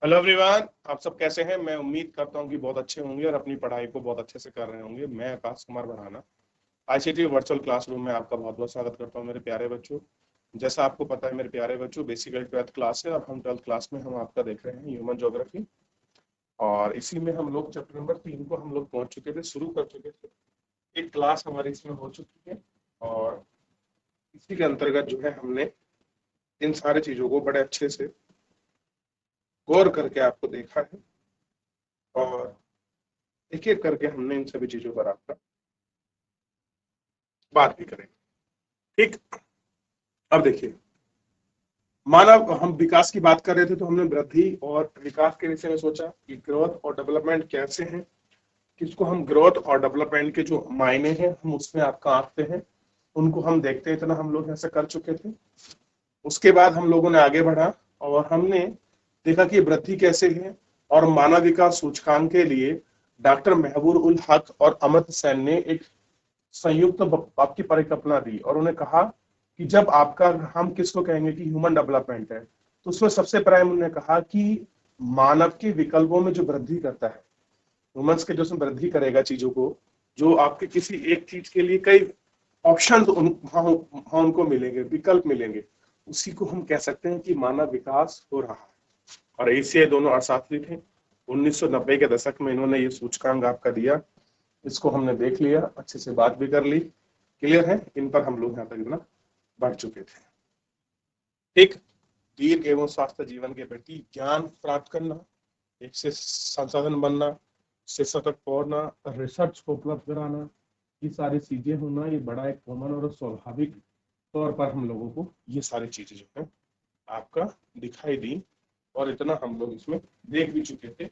Hello everyone, आप सब कैसे हैं। मैं उम्मीद करता हूं कि बहुत अच्छे होंगे और अपनी पढ़ाई को बहुत अच्छे से कर रहे होंगे। मैं आकाश कुमार बढ़ाना आईसीटी वर्चुअल क्लासरूम में आपका बहुत बहुत स्वागत करता हूं मेरे प्यारे बच्चों। जैसा आपको पता है मेरे प्यारे बच्चों, बेसिकली 12th क्लास है। अब हम 12th क्लास में हम आपका देख रहे हैं ह्यूमन ज्योग्राफी, और इसी में हम लोग चैप्टर नंबर 3 को हम लोग पहुंच चुके थे, शुरू कर चुके थे। एक क्लास हमारी इसमें हो चुकी है, और इसी के अंतर्गत जो है हमने इन सारी चीजों को बड़े अच्छे से गौर करके आपको देखा है, और एक एक करके हमने इन सभी चीजों पर आपका बात भी करेंगे। ठीक। अब देखिए, मानव हम विकास की बात कर रहे थे, तो हमने वृद्धि और विकास के विषय में सोचा कि ग्रोथ और डेवलपमेंट कैसे हैं, किसको हम ग्रोथ और डेवलपमेंट के जो मायने हैं हम उसमें आपका आंकते हैं, उनको हम देखते हैं। इतना हम लोग ऐसा कर चुके थे। उसके बाद हम लोगों ने आगे बढ़ा और हमने देखा कि वृद्धि कैसे है, और मानव विकास सूचकांक के लिए डॉक्टर महबूब उल हक और अमर्त्य सेन ने एक संयुक्त आपकी परिकल्पना दी, और उन्हें कहा कि जब आपका, हम किसको कहेंगे कि ह्यूमन डेवलपमेंट है, तो उसमें सबसे प्राइम उन्होंने कहा कि मानव के विकल्पों में जो वृद्धि करता है, ह्यूमंस के जो उसमें वृद्धि करेगा चीजों को, जो आपके किसी एक चीज के लिए कई ऑप्शन वहां उनको मिलेंगे, विकल्प मिलेंगे, उसी को हम कह सकते हैं कि मानव विकास हो रहा है। और ऐसे दोनों अर्थशास्त्री थे। 1990 के दशक में इन्होंने ये सूचकांक आपका दिया। इसको हमने देख लिया, अच्छे से बात भी कर ली। क्लियर है, इन पर हम लोग यहाँ तक इतना बढ़ चुके थे। ठीक। दीर्घ एवं स्वास्थ्य जीवन के प्रति ज्ञान प्राप्त करना, एक से संसाधन बनना, से सतत पढ़ना, रिसर्च को उपलब्ध कराना, ये सारी चीजें होना, ये बड़ा एक कॉमन और स्वाभाविक तौर पर हम लोगों को ये सारी चीजें जो है आपका दिखाई दी, और इतना हम लोग इसमें देख भी चुके थे,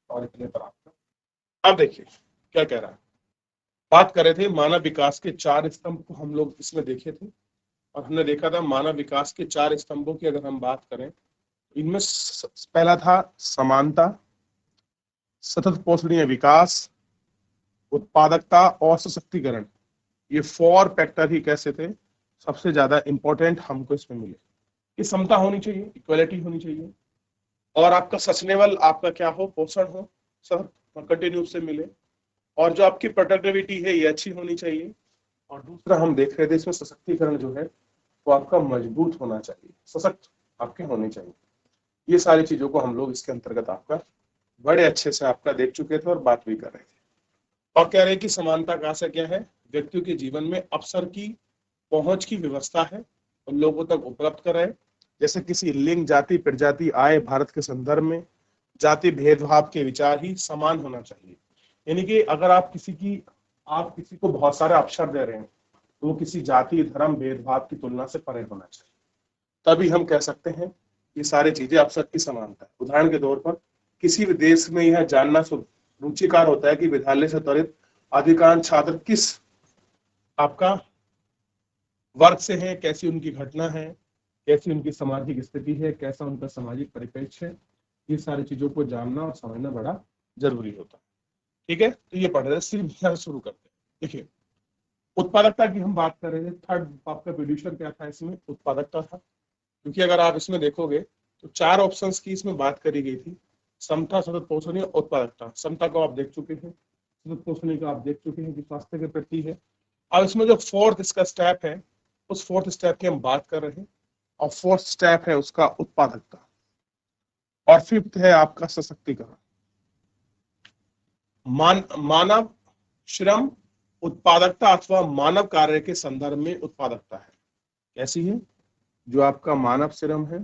और इतने पर आपका अब देखिए क्या कह रहा है। बात कर रहे थे मानव विकास के 4 स्तंभ को हम लोग इसमें देखे थे, और हमने देखा था मानव विकास के 4 स्तंभों की अगर हम बात करें, इनमें पहला था समानता, सतत पोषणीय विकास, उत्पादकता और सशक्तिकरण। ये 4 फैक्टर ही कैसे थे, सबसे ज्यादा इंपॉर्टेंट हमको इसमें मिले। कि समता होनी चाहिए, इक्वलिटी होनी चाहिए, और आपका सस्टेनेबल आपका क्या हो, पोषण हो, सब कंटिन्यू से मिले, और जो आपकी प्रोडक्टिविटी है ये अच्छी होनी चाहिए, और दूसरा हम देख रहे थे इसमें सशक्तिकरण जो है वो आपका मजबूत होना चाहिए, सशक्त आपके होने चाहिए। ये सारी चीजों को हम लोग इसके अंतर्गत आपका बड़े अच्छे से आपका देख चुके थे और बात भी कर रहे थे। और कह रहे हैं कि समानता का आशय क्या है, व्यक्तियों के जीवन में अवसर की पहुंच की व्यवस्था है और लोगों तक उपलब्ध कराए। जैसे किसी लिंग, जाति, प्रजाति, आय, भारत के संदर्भ में जाति भेदभाव के विचार ही समान होना चाहिए। यानी कि अगर आप किसी को बहुत सारे अवसर दे रहे हैं, तो वो किसी जाति, धर्म, भेदभाव की तुलना से परे होना चाहिए। तभी हम कह सकते हैं ये सारी चीजें अवसर की समानता है। उदाहरण के तौर पर किसी भी देश में यह जानना रुचिकार होता है कि विद्यालय से त्वरित अधिकांश छात्र किस आपका वर्ग से हैं, कैसी उनकी घटना है, कैसी उनकी सामाजिक स्थिति है, कैसा उनका सामाजिक परिप्रेक्ष्य है। ये सारी चीजों को जानना और समझना बड़ा जरूरी होता है। ठीक है, तो ये पढ़ रहे हैं, सिर्फ यहाँ शुरू करते हैं। देखिए, उत्पादकता की हम बात कर रहे थे। थर्ड आपका प्रोड्यूसर क्या था इसमें, उत्पादकता था। क्योंकि अगर आप इसमें देखोगे तो 4 ऑप्शंस की इसमें बात करी गई थी, समता, सतत पोषणीय, उत्पादकता। समता को आप देख चुके हैं, सतत पोषणीय को आप देख चुके हैं कि स्वास्थ्य के प्रति है। अब इसमें जो फोर्थ इसका स्टेप है, उस फोर्थ स्टेप की हम बात कर रहे हैं, और फोर्थ स्टेप है उसका उत्पादकता, और फिफ्थ है आपका सशक्तिकरण। मानव श्रम उत्पादकता अथवा मानव कार्य के संदर्भ में उत्पादकता है। कैसी है, जो आपका मानव श्रम है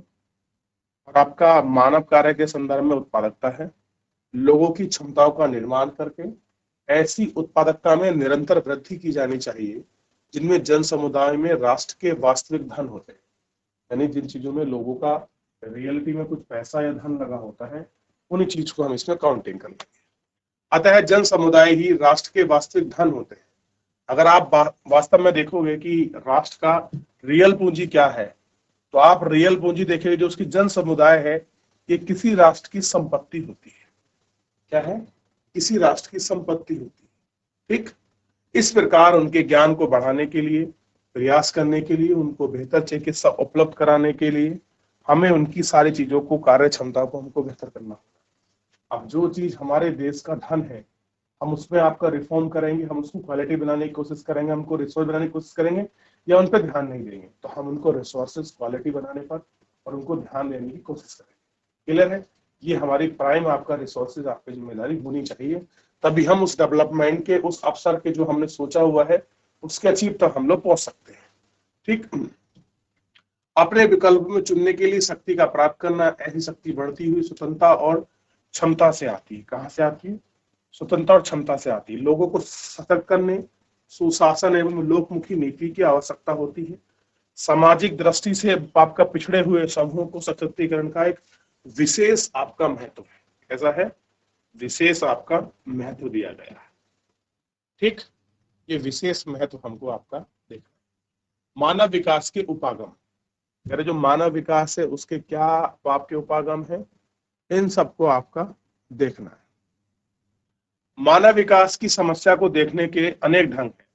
और आपका मानव कार्य के संदर्भ में उत्पादकता है, लोगों की क्षमताओं का निर्माण करके ऐसी उत्पादकता में निरंतर वृद्धि की जानी चाहिए जिनमें जन समुदाय में राष्ट्र के वास्तविक धन होते हैं। यानी जिन चीजों में लोगों का रियलिटी में कुछ पैसा या धन लगा होता है, उन्हीं चीज को हम इसमें काउंटिंग कर लेंगे। अतः जन समुदाय ही राष्ट्र के वास्तविक धन होते हैं। अगर आप वास्तव में देखोगे कि राष्ट्र का रियल पूंजी क्या है, तो आप रियल पूंजी देखेंगे जो उसकी जन समुदाय है, ये किसी राष्ट्र की संपत्ति होती है। क्या है, किसी राष्ट्र की संपत्ति होती है। ठीक। इस प्रकार उनके ज्ञान को बढ़ाने के लिए, प्रयास करने के लिए, उनको बेहतर चिकित्सा उपलब्ध कराने के लिए हमें उनकी सारी चीजों को, कार्य क्षमता को हमको बेहतर करना होगा। अब जो चीज हमारे देश का धन है, हम उसमें आपका रिफॉर्म करेंगे, हम उसको क्वालिटी बनाने की कोशिश करेंगे, हमको रिसोर्स बनाने की कोशिश करेंगे, या उन पर ध्यान नहीं देंगे, तो हम उनको रिसोर्सेज क्वालिटी बनाने पर और उनको ध्यान देने की कोशिश करेंगे। क्लियर है? ये हमारी प्राइम आपका रिसोर्सेज आपकी जिम्मेदारी होनी चाहिए, तभी हम उस डेवलपमेंट के, उस अवसर के जो हमने सोचा हुआ है उसके अचीव तक हम लोग पहुंच सकते हैं। ठीक, अपने विकल्प में चुनने के लिए शक्ति का प्राप्त करना, ऐसी शक्ति बढ़ती हुई स्वतंत्रता और क्षमता से आती है। कहां से आती है? स्वतंत्रता और क्षमता से आती है। लोगों को सतर्क करने, सुशासन एवं लोकमुखी नीति की आवश्यकता होती है। सामाजिक दृष्टि से आपका पिछड़े हुए समूहों को सशक्तिकरण का एक विशेष आपका महत्व है। कैसा है? विशेष आपका महत्व दिया गया है। ठीक, ये विशेष महत्व हमको आपका देखना है। मानव विकास के उपागम, जो मानव विकास है उसके क्या आपके उपागम है, इन सबको आपका देखना है। मानव विकास की समस्या को देखने के अनेक ढंग हैं।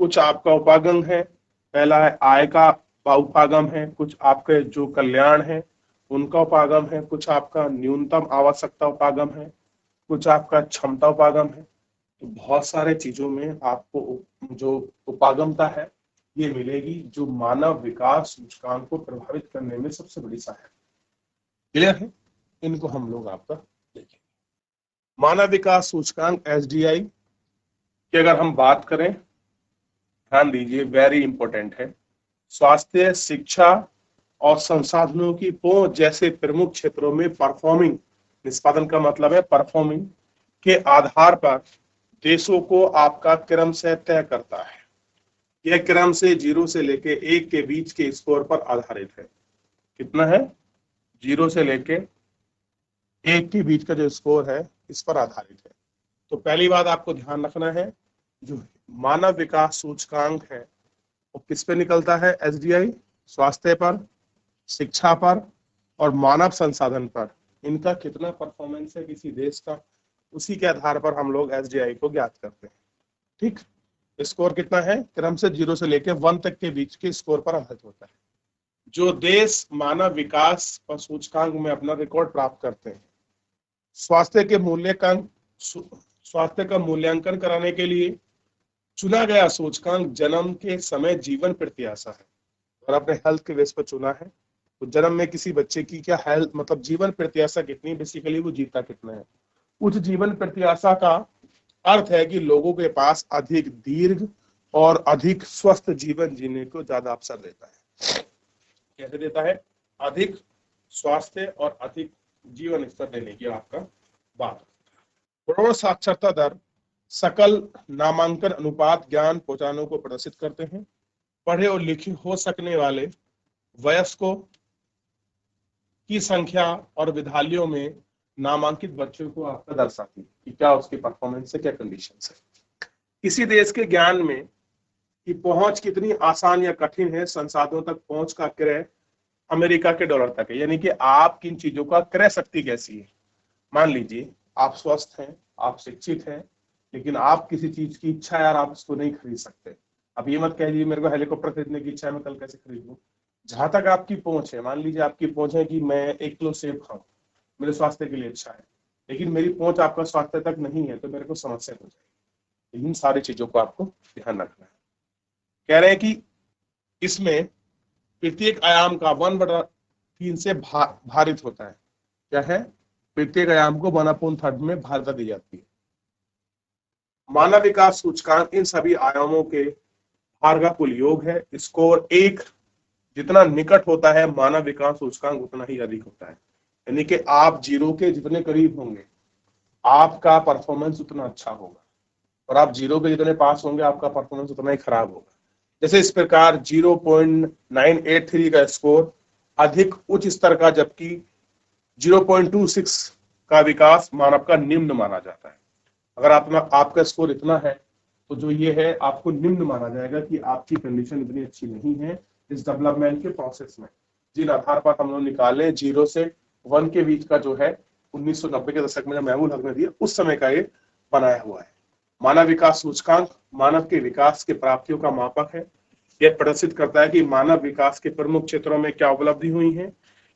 कुछ आपका उपागम है, पहला है आय का उपागम है, कुछ आपके जो कल्याण है उनका उपागम है, कुछ आपका न्यूनतम आवश्यकता उपागम है, कुछ आपका क्षमता उपागम है। तो बहुत सारे चीजों में आपको जो उपागमता है ये मिलेगी, जो मानव विकास सूचकांक को प्रभावित करने में सबसे बड़ी सहायता। क्लियर है? इनको हम लोग आपका देखेंगे। मानव विकास सूचकांक SDI की अगर हम बात करें, ध्यान दीजिए, वेरी इंपॉर्टेंट है। स्वास्थ्य, शिक्षा और संसाधनों की पहुंच जैसे प्रमुख क्षेत्रों में परफॉर्मिंग, निष्पादन का मतलब है परफॉर्मिंग के आधार पर देशों को आपका क्रम से तय करता है। यह क्रम से 0 से लेके 1 के बीच के स्कोर पर आधारित है। कितना है? 0 से लेके 1 के बीच का जो स्कोर है इस पर आधारित है। तो पहली बात आपको ध्यान रखना है, जो मानव विकास सूचकांक है वो किस पे निकलता है? SDI, स्वास्थ्य पर, शिक्षा पर और मानव संसाधन पर। इनका कितना परफॉर्मेंस है किसी देश का, उसी के आधार पर हम लोग SDI को ज्ञात करते हैं। ठीक, स्कोर कितना है? क्रम से 0 से लेकर 1 तक के बीच के स्कोर पर आधारित होता है। जो देश मानव विकास और सूचकांक में अपना रिकॉर्ड प्राप्त करते हैं, स्वास्थ्य का मूल्यांकन कराने के लिए चुना गया सूचकांक जन्म के समय जीवन प्रत्याशा है। और आपने हेल्थ के बेस पर चुना है, तो जन्म में किसी बच्चे की क्या हेल्थ, मतलब जीवन प्रत्याशा कितनी, बेसिकली वो जीता कितना है। उच्च जीवन प्रत्याशा का अर्थ है कि लोगों के पास अधिक दीर्घ और अधिक स्वस्थ जीवन जीने को ज्यादा अवसर देता है। कैसे देता है? अधिक स्वास्थ्य और अधिक जीवन स्तर देने की आपका बात। प्रौढ़ साक्षरता दर सकल नामांकन अनुपात ज्ञान पहुंचाने को प्रदर्शित करते हैं। पढ़े और लिखे हो सकने वाले वयस्कों की संख्या और विद्यालयों में नामांकित बच्चों को आपका दर्शाती है कि क्या उसकी परफॉर्मेंस है, क्या कंडीशन है। किसी देश के ज्ञान में कि पहुंच कितनी आसान या कठिन है, संसाधनों तक पहुंच का क्रय अमेरिका के डॉलर तक है। यानी कि आप किन चीजों का क्रय शक्ति कैसी है। मान लीजिए आप स्वस्थ हैं, आप शिक्षित हैं, लेकिन आप किसी चीज की इच्छा है यार, आप उसको नहीं खरीद सकते। अब ये मत कहिए मेरे को हेलीकॉप्टर खरीदने की इच्छा है, मैं कल कैसे खरीद लूं। जहां तक आपकी पहुंच है, मान लीजिए आपकी पहुंच है कि मैं 1 किलो सेब खाऊं, मेरे स्वास्थ्य के लिए अच्छा है, लेकिन मेरी पहुंच आपका स्वास्थ्य तक नहीं है, तो मेरे को समस्या हो जाएगी। इन सारी चीजों को आपको ध्यान रखना है। कह रहे हैं कि इसमें प्रत्येक आयाम का 1/3 से भारित होता है। क्या है? प्रत्येक आयाम को 1/3 में भारिता दी जाती है। मानव विकास सूचकांक इन सभी आयामों के भार का कुल योग है। स्कोर 1 जितना निकट होता है मानव विकास सूचकांक उतना ही अधिक होता है। यानी कि आप 0 के जितने करीब होंगे आपका परफॉर्मेंस उतना अच्छा होगा, और आप 0 के जितने पास होंगे आपका परफॉर्मेंस उतना ही खराब होगा। जैसे इस प्रकार 0.983 का स्कोर अधिक उच्च स्तर का, जबकि 0.26 का विकास मानव का निम्न माना जाता है। अगर आपका स्कोर इतना है तो जो ये है आपको निम्न माना जाएगा कि आपकी कंडीशन इतनी अच्छी नहीं है इस डेवलपमेंट के प्रोसेस में। जिन आधार पर हम लोग निकाले 0 से 1 के बीच का जो है 1990 के दशक में जब महमूद हक ने दिया उस समय का ये बनाया हुआ है। मानव विकास सूचकांक मानव के विकास के प्राप्तियों का मापक है। यह प्रदर्शित करता है कि मानव विकास के प्रमुख क्षेत्रों में क्या उपलब्धि हुई है,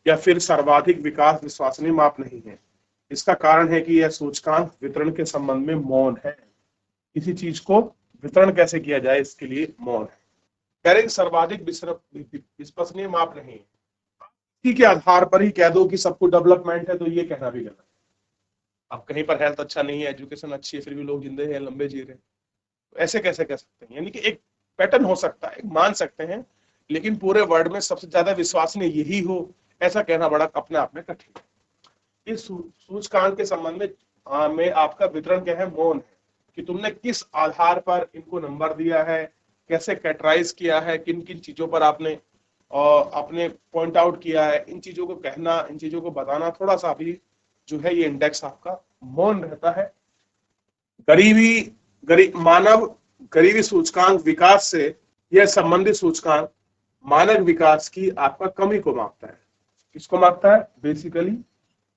या फिर सर्वाधिक विकास विश्वसनीय माप नहीं है। इसका कारण है कि यह सूचकांक वितरण के संबंध में मौन है। किसी चीज को वितरण कैसे किया जाए इसके लिए मौन है। कह रहे सर्वाधिक विश्वसनीय माप नहीं है। इसी के आधार पर ही कह दो कि सब कुछ डेवलपमेंट है, तो ये कहना भी गलत है। अब कहीं पर हेल्थ अच्छा नहीं है, एजुकेशन अच्छी है, फिर भी लोग जिंदे हैं, लंबे जी रहे हैं, तो ऐसे कैसे कह सकते हैं? यानी कि एक पैटर्न हो सकता है, मान सकते हैं, लेकिन पूरे वर्ल्ड में सबसे ज्यादा विश्वसनीय यही हो, ऐसा कहना बड़ा अपने आप में कठिन है। इस सूचकांक के संबंध में आपका वितरण क्या है? मौन है। कि तुमने किस आधार पर इनको नंबर दिया है, कैसे कैटेगराइज किया है, किन किन चीजों पर आपने अपने पॉइंट आउट किया है, इन चीजों को कहना, इन चीजों को बताना, थोड़ा सा भी जो है ये इंडेक्स आपका मौन रहता है। मानव गरीबी सूचकांक विकास से यह संबंधित सूचकांक मानव विकास की आपका कमी को मापता है। किसको मापता है? बेसिकली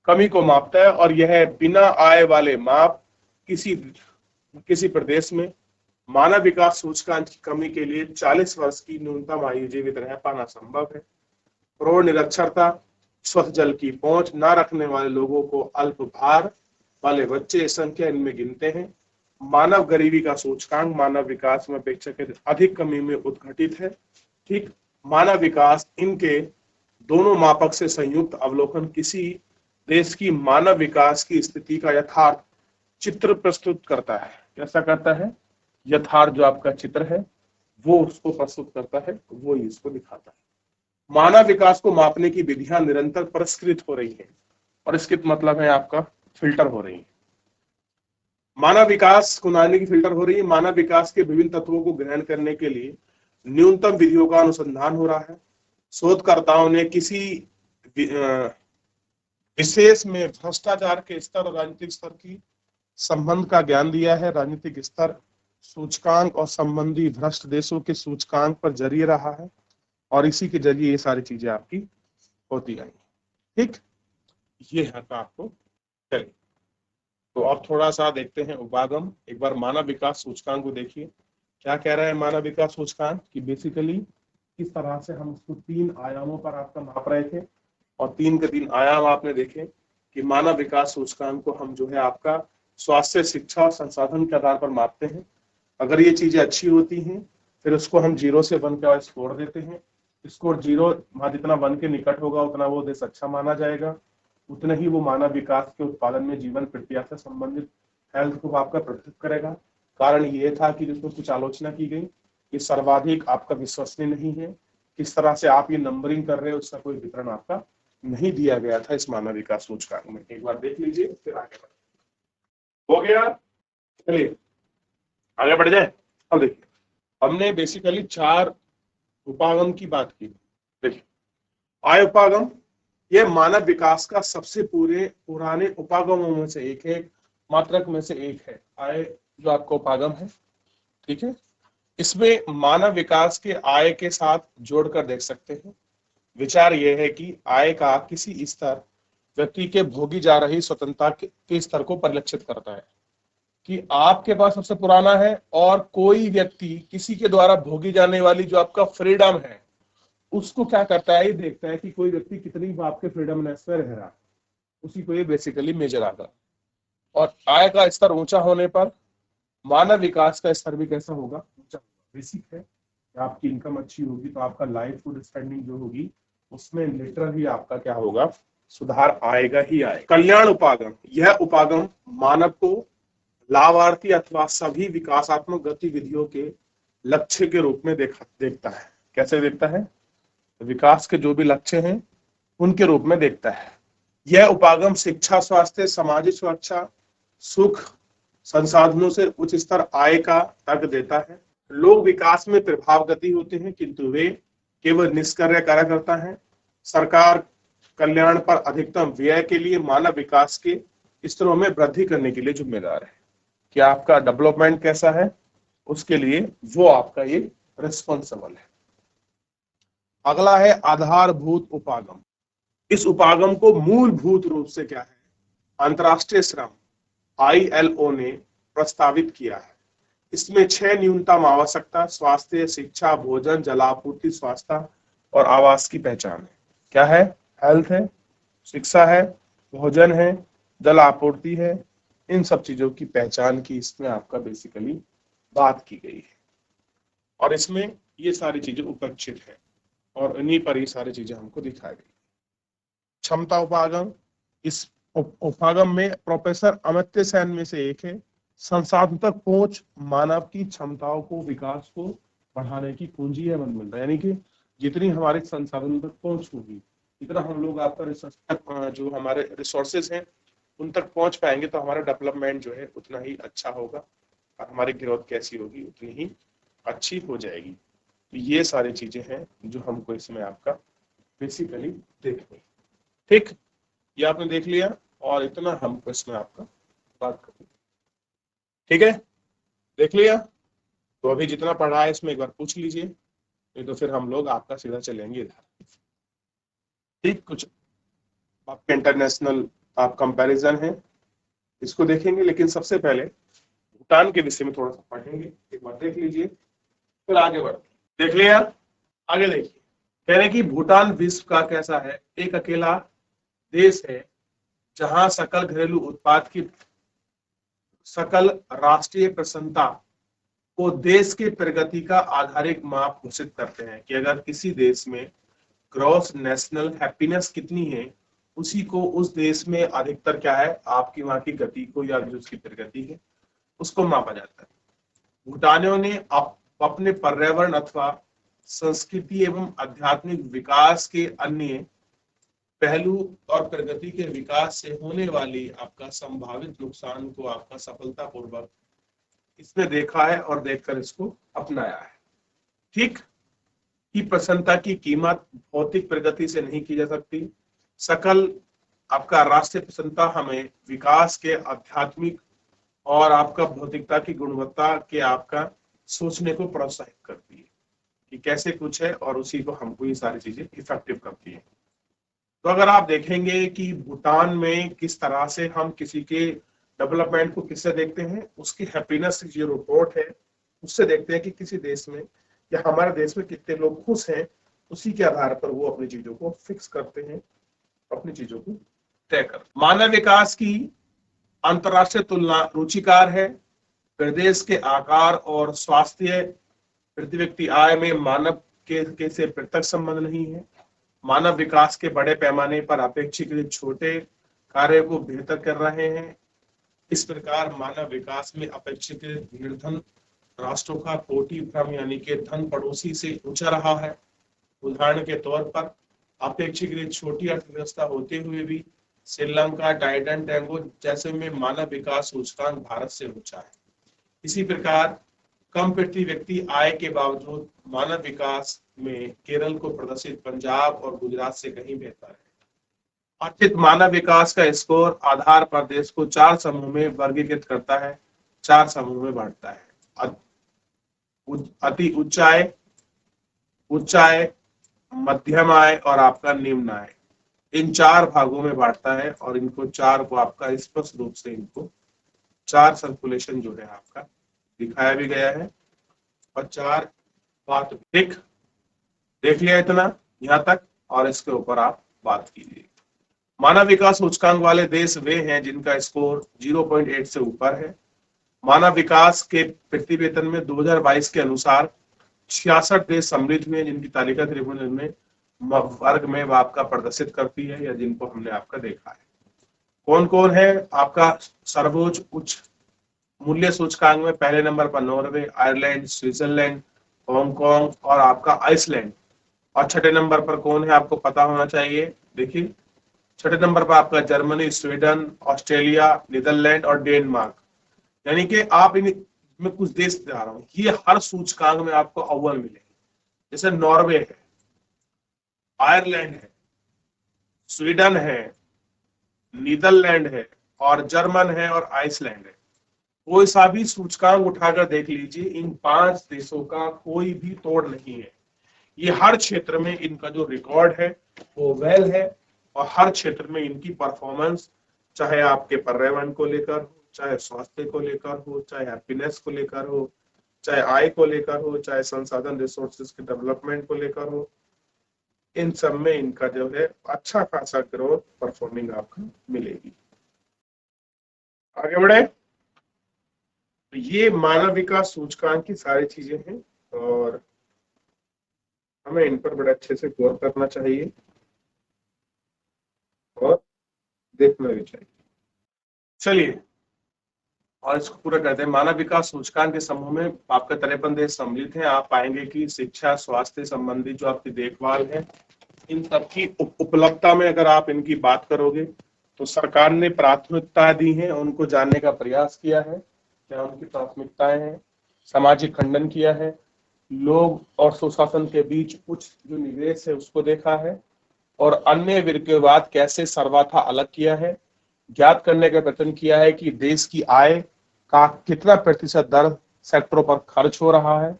कमी को मापता है। और यह बिना आय वाले माप किसी प्रदेश में मानव विकास सूचकांक की कमी के लिए 40 वर्ष की न्यूनतम आयु जीवित रह पाना संभव है। प्रौढ़ निरक्षरता, स्वच्छ जल की पहुंच न रखने वाले लोगों को, अल्प भार वाले बच्चे संख्या इनमें गिनते हैं। मानव गरीबी का सूचकांक मानव विकास में अपेक्षाकृत अधिक कमी में उद्घटित है। ठीक, मानव विकास इनके दोनों मापक से संयुक्त अवलोकन किसी देश की मानव विकास की स्थिति का यथार्थ चित्र प्रस्तुत करता है। कैसा करता है? यथार्थ जो आपका चित्र है वो उसको प्रस्तुत करता है, वो ही इसको दिखाता है। मानव विकास को मापने की विधियां निरंतर परिष्कृत हो रही है। परिष्कृत मतलब है आपका फिल्टर हो रही है। मानव विकास को नाने की फिल्टर हो रही है। मानव विकास के विभिन्न तत्वों को ग्रहण करने के लिए न्यूनतम विधियों का अनुसंधान हो रहा है। शोधकर्ताओं ने किसी विशेष में भ्रष्टाचार के स्तर और राजनीतिक स्तर की संबंध का ज्ञान दिया है। राजनीतिक स्तर सूचकांक और संबंधी भ्रष्ट देशों के सूचकांक पर जरिए रहा है और इसी के जरिए ये सारी चीजें आपकी होती आई। ठीक, ये है आपको। चलिए, तो अब थोड़ा सा देखते हैं उपागम। एक बार मानव विकास सूचकांक को देखिए, क्या कह रहा है मानव विकास सूचकांक कि बेसिकली किस तरह से हम उसको 3 आयामों पर आपका माप रहे थे, और 3 के 3 आयाम आपने देखे कि मानव विकास सूचकांक को हम जो है आपका स्वास्थ्य, शिक्षा और संसाधन के आधार पर मापते हैं। अगर ये चीजें अच्छी होती हैं फिर उसको हम 0 से 1 का स्कोर देते हैं। स्कोर 0 जितना 1 के निकट होगा उतना वो देश अच्छा माना जाएगा, उतने ही वो मानव विकास के उत्पादन में जीवन प्रक्रिया से संबंधित हेल्थ को आपका प्रभावित करेगा। कारण ये था कि जिसमें कुछ आलोचना की गई कि सर्वाधिक आपका विश्वसनीय नहीं है, किस तरह से आप ये नंबरिंग कर रहे हो उसका कोई वितरण आपका नहीं दिया गया था इस मानव विकास सूचकांक में। एक बार देख लीजिए फिर आगे बढ़े। हो गया? चलिए आगे बढ़ जाए। अब देखिए, हमने बेसिकली 4 उपागम की बात की। देखिए, आय उपागम यह मानव विकास का सबसे पुराने उपागमों में से एक है, मात्रक में से एक है। आय जो आपका उपागम है, ठीक है, इसमें मानव विकास के आय के साथ जोड़कर देख सकते हैं। विचार यह है कि आय का किसी स्तर व्यक्ति के भोगी जा रही स्वतंत्रता के स्तर को परिलक्षित करता है कि आपके पास सबसे पुराना है और कोई व्यक्ति किसी के द्वारा भोगी जाने वाली जो आपका फ्रीडम है उसको क्या करता है, ये देखता है कि कोई व्यक्ति कितनी आपके फ्रीडमनेस में रह रहा है, उसी को ये बेसिकली मेजर आता। और आय का स्तर ऊंचा होने पर मानव विकास का स्तर भी कैसा होगा? ऊंचा। बेसिक है कि आपकी इनकम अच्छी होगी तो आपका लाइफ फूड स्टैंडिंग जो होगी उसमें लिटरली आपका क्या होगा? सुधार आएगा ही आएगा। कल्याण उपागम, यह उपागम मानव को लाभार्थी अथवा सभी विकासात्मक गतिविधियों के लक्ष्य के रूप में देखता है। कैसे देखता है? विकास के जो भी लक्ष्य हैं उनके रूप में देखता है। यह उपागम शिक्षा, स्वास्थ्य, सामाजिक सुरक्षा, सुख, संसाधनों से उच्च स्तर आय का तर्क देता है। लोग विकास में प्रभावगति होते हैं किंतु वे केवल निष्क्रिय कार्य करता है। सरकार कल्याण पर अधिकतम व्यय के लिए मानव विकास के स्तरों में वृद्धि करने के लिए जिम्मेदार है। कि आपका डेवलपमेंट कैसा है उसके लिए वो आपका ये रिस्पॉन्सिबल है। अगला है आधारभूत उपागम। इस उपागम को मूलभूत रूप से क्या है? अंतरराष्ट्रीय श्रम ILO ने प्रस्तावित किया है। इसमें 6 न्यूनतम आवश्यकता स्वास्थ्य, शिक्षा, भोजन, जलापूर्ति, स्वास्थ्य और आवास की पहचान है। क्या है? हेल्थ है, शिक्षा है, भोजन है, जल आपूर्ति है, इन सब चीजों की पहचान की इसमें आपका बेसिकली बात की गई है और इसमें ये सारी चीजें उपेक्षित है और इन्हीं पर ये सारी चीजें हमको दिखाई गई। क्षमता उपागम, इस उपागम में प्रोफेसर अमर्त्य सेन में से एक है। संसाधन तक पहुंच मानव की क्षमताओं को, विकास को बढ़ाने की पूंजी है मन, यानी कि जितनी हमारे संसाधन तक पहुंच होगी, जितना हम लोग आपका रिसोर्स जो हमारे रिसोर्सेज हैं उन तक पहुंच पाएंगे तो हमारा डेवलपमेंट जो है उतना ही अच्छा होगा और हमारी ग्रोथ कैसी होगी उतनी ही अच्छी हो जाएगी। तो ये सारी चीजें हैं जो हमको इसमें आपका बेसिकली देखनी। ठीक, ये आपने देख लिया और इतना हमको इसमें आपका बात करनी। ठीक है, देख लिया। तो अभी जितना पढ़ा है इसमें एक बार पूछ लीजिए, नहीं तो फिर हम लोग आपका सीधा चलेंगे इधर। ठीक, कुछ आपके इंटरनेशनल आप कंपैरिजन है इसको देखेंगे, लेकिन सबसे पहले भूटान के विषय में थोड़ा सा पढ़ेंगे। एक बार देख लीजिए फिर आगे बढ़ते। देख लिया, आगे देखिए। कह रहे कि भूटान विश्व का कैसा है, एक अकेला देश है जहां सकल घरेलू उत्पाद की सकल राष्ट्रीय प्रसन्नता को देश के प्रगति का आधारिक माप घोषित करते हैं कि अगर किसी देश में ग्रॉस नेशनल हैप्पीनेस कितनी है, उसी को उस देश में अधिकतर क्या है आपकी वहां की गति को या जो उसकी प्रगति है उसको मापा जाता है। भूटानियों ने अपने पर्यावरण अथवा संस्कृति एवं आध्यात्मिक विकास के अन्य पहलू और प्रगति के विकास से होने वाली आपका संभावित नुकसान को आपका सफलतापूर्वक इसने देखा है और देखकर इसको अपनाया है। ठीक, की प्रसन्नता की कीमत भौतिक प्रगति से नहीं की जा सकती। सकल आपका राष्ट्रीय प्रसन्नता हमें विकास के आध्यात्मिक और आपका भौतिकता की गुणवत्ता के आपका सोचने को प्रोत्साहित करती है कि कैसे कुछ है और उसी को हमको ये सारी चीजें इफेक्टिव करती है। तो अगर आप देखेंगे कि भूटान में किस तरह से हम किसी के डेवलपमेंट को किससे देखते हैं, उसकी हैप्पीनेस जो रिपोर्ट है उससे देखते हैं कि किसी देश में या हमारे देश में कितने लोग खुश हैं, उसी के आधार पर वो अपनी चीजों को फिक्स करते हैं, अपनी चीजों को तय कर। मानव विकास की अंतरराष्ट्रीय तुलना रुचिकार है। प्रदेश के आकार और स्वास्थ्य प्रति व्यक्ति आय में मानव के से प्रत्यक्ष संबंध नहीं है। मानव विकास के बड़े पैमाने पर अपेक्षाकृत छोटे कार्य को बेहतर कर रहे हैं। इस प्रकार मानव विकास में अपेक्षाकृत निर्धन राष्ट्रों का कोटि भ्रम यानी कि धन पड़ोसी से ऊंचा रहा है। उदाहरण के तौर पर अपेक्षाकृत छोटी अर्थव्यवस्था होते हुए भी श्रीलंका, टाइटन, टैंगो जैसे में मानव विकास सूचकांक भारत से ऊंचा है। इसी प्रकार कम प्रति व्यक्ति आय के बावजूद मानव विकास में केरल को प्रदर्शित पंजाब और गुजरात से कहीं बेहतर है। अर्थित मानव विकास का स्कोर आधार पर देश को 4 समूह में वर्गीकृत करता है, 4 समूह में बांटता है। अति उच्च आय, उच्च आय, मध्यम आय और आपका निम्न आय, इन 4 भागों में बांटता है और इनको 4 को आपका स्पष्ट रूप से इनको 4 सर्कुलेशन जो है आपका दिखाया भी गया है और 4 बात। ठीक, देख लिया इतना यहाँ तक और इसके ऊपर आप बात कीजिए। मानव विकास सूचकांक वाले देश वे हैं जिनका स्कोर 0.8 से ऊपर है। मानव विकास के प्रति वेतन में 2022 के अनुसार 66 देश सम्मिलित हुए जिनकी तालिका त्रिभुज में वर्ग में आपका प्रदर्शित करती है या जिनको हमने आपका देखा है। कौन कौन है आपका सर्वोच्च उच्च मूल्य सूचकांक में पहले नंबर पर नॉर्वे, आयरलैंड, स्विट्जरलैंड, हांगकांग और आपका आइसलैंड। और छठे नंबर पर कौन है आपको पता होना चाहिए। देखिए छठे नंबर पर आपका जर्मनी, स्वीडन, ऑस्ट्रेलिया, नीदरलैंड और डेनमार्क। यानी कि आप इन में कुछ देश दिखा रहा हूं, ये हर सूचकांक में आपको अव्वल मिलेंगे। जैसे नॉर्वे है, आयरलैंड है, स्वीडन है, नीदरलैंड है और जर्मन है और आइसलैंड है। कोई सा भी सूचकांक उठाकर देख लीजिए, इन 5 देशों का कोई भी तोड़ नहीं है। ये हर क्षेत्र में इनका जो रिकॉर्ड है वो वेल है और हर क्षेत्र में इनकी परफॉर्मेंस, चाहे आपके पर्यावरण को लेकर हो, चाहे स्वास्थ्य को लेकर हो, चाहे हैप्पीनेस को लेकर हो, चाहे आय को लेकर हो, चाहे संसाधन रिसोर्सेज के डेवलपमेंट को लेकर हो, इन सब में इनका जो है अच्छा खासा ग्रोथ परफॉर्मिंग आपको मिलेगी। आगे बढ़े। तो ये मानव विकास सूचकांक की सारी चीजें हैं और हमें इन पर बड़े अच्छे से गौर करना चाहिए और देखना भी चाहिए। चलिए और इसको पूरा करते हैं। मानव विकास सूचकांक के समूह में आपके 53 देश सम्मिलित हैं। आप पाएंगे कि शिक्षा, स्वास्थ्य संबंधी जो आपकी देखभाल है, इन सबकी उपलब्धता में अगर आप इनकी बात करोगे तो सरकार ने प्राथमिकता दी है, उनको जानने का प्रयास किया है क्या उनकी प्राथमिकताएं हैं, सामाजिक खंडन किया है, लोग और सुशासन के बीच कुछ जो निवेश है उसको देखा है और अन्य विरक्तिवाद कैसे सर्वथा अलग किया है, ज्ञात करने का प्रयत्न किया है कि देश की आय का कितना प्रतिशत दर सेक्टरों पर खर्च हो रहा है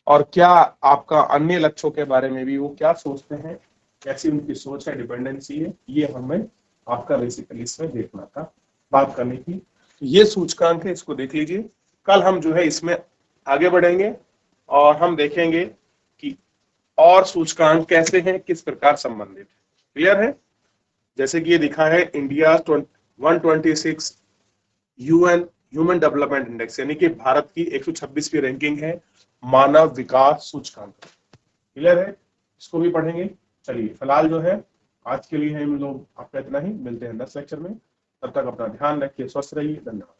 और क्या आपका अन्य लक्ष्यों के बारे में भी वो क्या सोचते हैं, कैसी उनकी सोच है, डिपेंडेंसी है, ये हमें आपका बेसिकली इसमें देखना था, बात करनी थी। ये सूचकांक है, इसको देख लीजिए। कल हम जो है इसमें आगे बढ़ेंगे और हम देखेंगे कि और सूचकांक कैसे हैं, किस प्रकार संबंधित है। क्लियर है। जैसे कि ये दिखा है India 126 UN human development index, यानी कि भारत की 126वीं रैंकिंग है मानव विकास सूचकांक। क्लियर है। इसको भी पढ़ेंगे। चलिए फिलहाल जो है आज के लिए हम लोग आपका इतना ही, मिलते हैं नेक्स्ट लेक्चर में। तब तक अपना ध्यान रखिए, स्वस्थ रहिए, धन्यवाद।